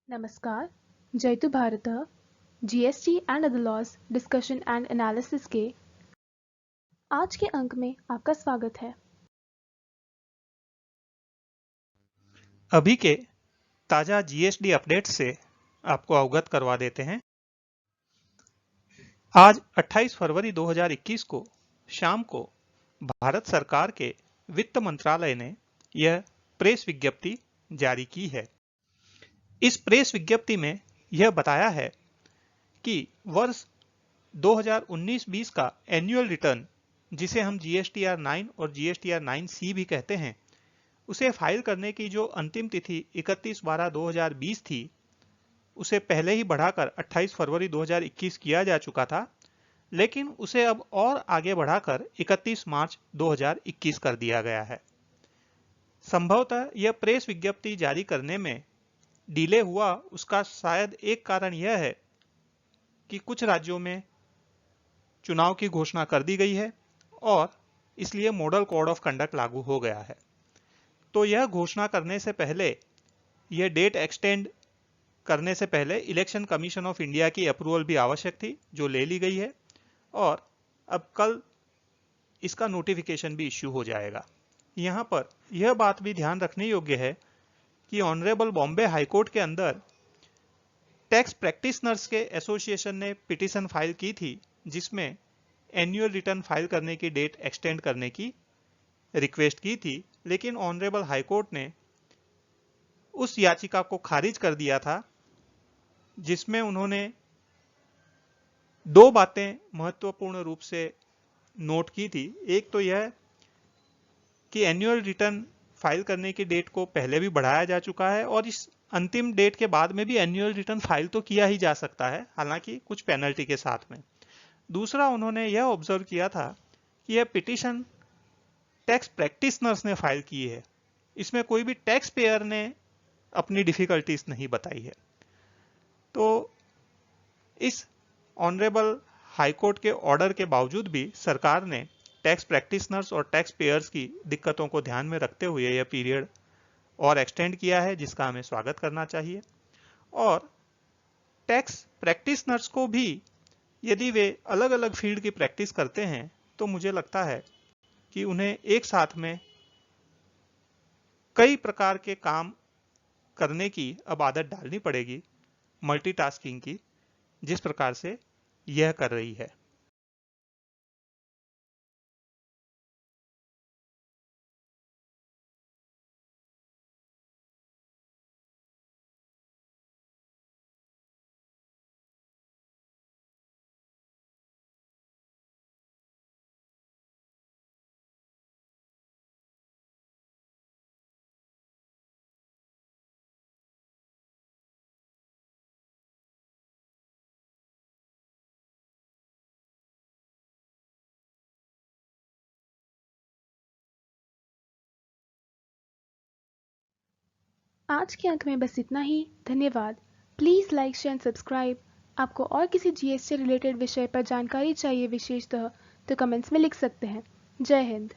नमस्कार, जयतु भारतः GST and other laws discussion and analysis के आज के अंक में आपका स्वागत है। अभी के ताजा जीएसटी अपडेट से आपको अवगत करवा देते हैं। आज 28 फरवरी 2021 को शाम को भारत सरकार के वित्त मंत्रालय ने यह प्रेस विज्ञप्ति जारी की है। इस प्रेस विज्ञप्ति में यह बताया है कि वर्ष 2019-20 का एनुअल रिटर्न, जिसे हम जीएसटीआर 9 और जीएसटीआर 9C भी कहते हैं, उसे फाइल करने की जो अंतिम तिथि 31/12/2020 थी, उसे पहले ही बढ़ाकर 28 फरवरी 2021 किया जा चुका था, लेकिन उसे अब और आगे बढ़ाकर 31 मार्च 2021 कर दिया गया है। संभवतः यह प्रेस विज्ञप्ति जारी करने में डिले हुआ, उसका शायद एक कारण यह है कि कुछ राज्यों में चुनाव की घोषणा कर दी गई है और इसलिए मॉडल कोड ऑफ कंडक्ट लागू हो गया है। तो यह घोषणा करने से पहले, यह डेट एक्सटेंड करने से पहले इलेक्शन कमीशन ऑफ इंडिया की अप्रूवल भी आवश्यक थी, जो ले ली गई है, और अब कल इसका नोटिफिकेशन भी इश्यू हो जाएगा। यहां पर यह बात भी ध्यान रखने योग्य है कि ऑनरेबल बॉम्बे हाईकोर्ट के अंदर टैक्स प्रैक्टिशनर्स के एसोसिएशन ने पिटीशन फाइल की थी, जिसमें एनुअल रिटर्न फाइल करने की डेट एक्सटेंड करने की रिक्वेस्ट की थी, लेकिन ऑनरेबल हाईकोर्ट ने उस याचिका को खारिज कर दिया था, जिसमें उन्होंने दो बातें महत्वपूर्ण रूप से नोट की थी। एक तो यह कि एनुअल रिटर्न फाइल करने की डेट को पहले भी बढ़ाया जा चुका है और इस अंतिम डेट के बाद में भी एनुअल रिटर्न फाइल तो किया ही जा सकता है, हालांकि कुछ पेनल्टी के साथ में। दूसरा, उन्होंने यह ऑब्जर्व किया था कि यह पिटीशन टैक्स प्रैक्टिशनर्स ने फाइल की है, इसमें कोई भी टैक्स पेयर ने अपनी डिफिकल्टीज नहीं बताई है। तो इस ऑनरेबल हाईकोर्ट के ऑर्डर के बावजूद भी सरकार ने टैक्स प्रैक्टिशनर्स और टैक्स पेयर्स की दिक्कतों को ध्यान में रखते हुए यह पीरियड और एक्सटेंड किया है, जिसका हमें स्वागत करना चाहिए। और टैक्स प्रैक्टिशनर्स को भी, यदि वे अलग अलग फील्ड की प्रैक्टिस करते हैं, तो मुझे लगता है कि उन्हें एक साथ में कई प्रकार के काम करने की अब आदत डालनी पड़ेगी, मल्टीटास्किंग की, जिस प्रकार से यह कर रही है। आज के अंक में बस इतना ही। धन्यवाद। Please like, share and subscribe. आपको और किसी जीएसटी रिलेटेड विषय पर जानकारी चाहिए विशेषतः, तो कमेंट्स में लिख सकते हैं। जय हिंद।